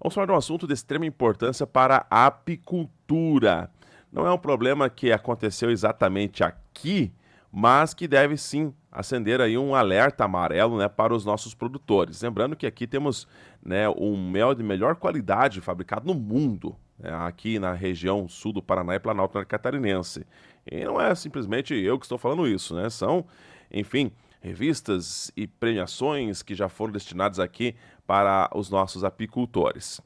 Vamos falar de um assunto de extrema importância para a apicultura. Não é um problema que aconteceu exatamente aqui, mas que deve sim acender aí um alerta amarelo, né, para os nossos produtores. Lembrando que aqui temos, né, um mel de melhor qualidade fabricado no mundo, né, aqui na região sul do Paraná e Planalto Catarinense. E não é simplesmente eu que estou falando isso, né? São, enfim, revistas e premiações que já foram destinadas aqui para os nossos apicultores.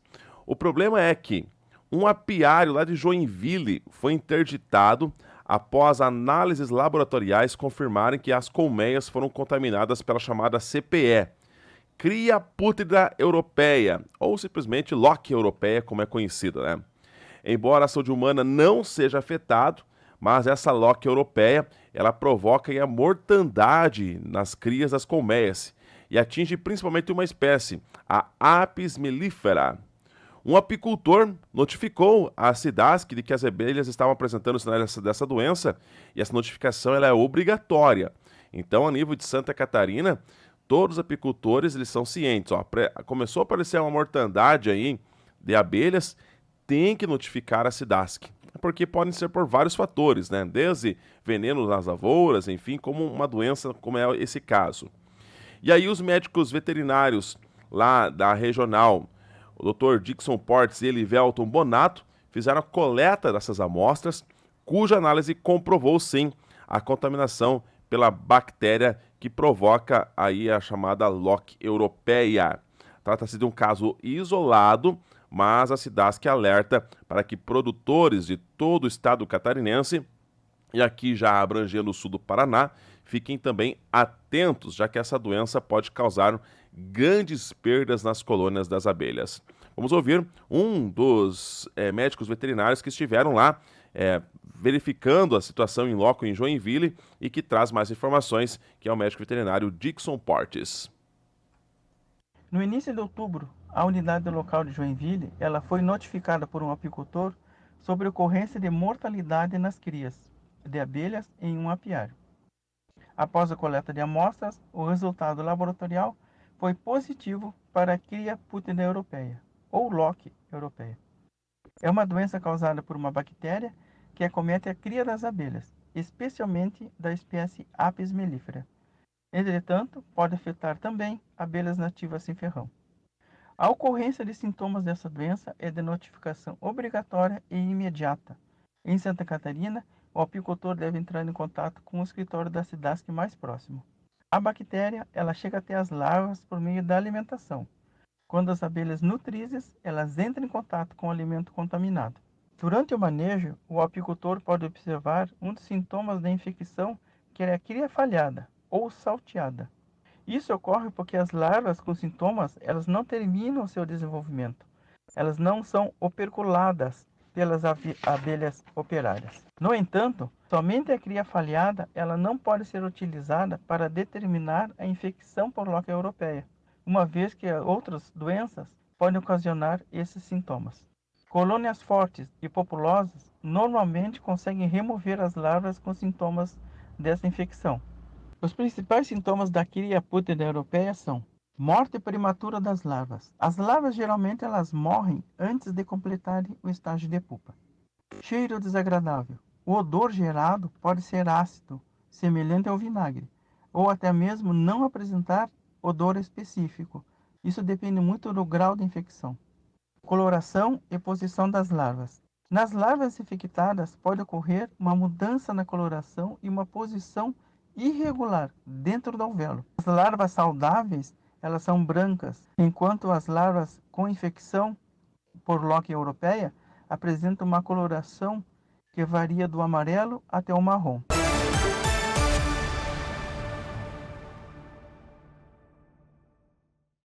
O problema é que um apiário lá de Joinville foi interditado após análises laboratoriais confirmarem que as colmeias foram contaminadas pela chamada CPE, Cria Pútrida Europeia, ou simplesmente Loque Europeia, como é conhecida, né? Embora a saúde humana não seja afetada, mas essa loque europeia, ela provoca a mortandade nas crias das colmeias e atinge principalmente uma espécie, a Apis mellifera. Um apicultor notificou a Cidasc de que as abelhas estavam apresentando sinais dessa doença e essa notificação ela é obrigatória. Então, a nível de Santa Catarina, todos os apicultores eles são cientes. Ó, começou a aparecer uma mortandade aí de abelhas, tem que notificar a Cidasc, porque podem ser por vários fatores, né? Desde veneno nas lavouras, enfim, como uma doença, como é esse caso. E aí os médicos veterinários lá da regional, o Dr. Dixon Portes e Elivelton Bonato, fizeram a coleta dessas amostras, cuja análise comprovou sim a contaminação pela bactéria que provoca aí a chamada Loque europeia. Trata-se de um caso isolado, mas a Cidasc alerta para que produtores de todo o estado catarinense, e aqui já abrangendo o sul do Paraná, fiquem também atentos, já que essa doença pode causar grandes perdas nas colônias das abelhas. Vamos ouvir um dos médicos veterinários que estiveram lá verificando a situação em loco em Joinville e que traz mais informações, que é o médico veterinário Dixon Portes. No início de outubro, a unidade local de Joinville ela foi notificada por um apicultor sobre ocorrência de mortalidade nas crias de abelhas em um apiário. Após a coleta de amostras, o resultado laboratorial foi positivo para a cria pútrida europeia, ou Loque europeia. É uma doença causada por uma bactéria que acomete a cria das abelhas, especialmente da espécie Apis mellifera. Entretanto, pode afetar também abelhas nativas sem ferrão. A ocorrência de sintomas dessa doença é de notificação obrigatória e imediata. Em Santa Catarina, o apicultor deve entrar em contato com o escritório da Cidasc mais próximo. A bactéria, ela chega até as larvas por meio da alimentação. Quando as abelhas nutrizes, elas entram em contato com o alimento contaminado. Durante o manejo, o apicultor pode observar um dos sintomas da infecção, que é a cria falhada ou salteada. Isso ocorre porque as larvas com sintomas, elas não terminam o seu desenvolvimento. Elas não são operculadas pelas abelhas operárias. No entanto, somente a cria falhada, ela não pode ser utilizada para determinar a infecção por Loque europeia, uma vez que outras doenças podem ocasionar esses sintomas. Colônias fortes e populosas normalmente conseguem remover as larvas com sintomas dessa infecção. Os principais sintomas da cria pútrida europeia são morte prematura das larvas. As larvas geralmente elas morrem antes de completarem o estágio de pupa. Cheiro desagradável. O odor gerado pode ser ácido, semelhante ao vinagre, ou até mesmo não apresentar odor específico. Isso depende muito do grau de infecção. Coloração e posição das larvas. Nas larvas infectadas pode ocorrer uma mudança na coloração e uma posição irregular dentro do alvéolo. As larvas saudáveis, elas são brancas, enquanto as larvas com infecção por Loque europeia apresentam uma coloração que varia do amarelo até o marrom.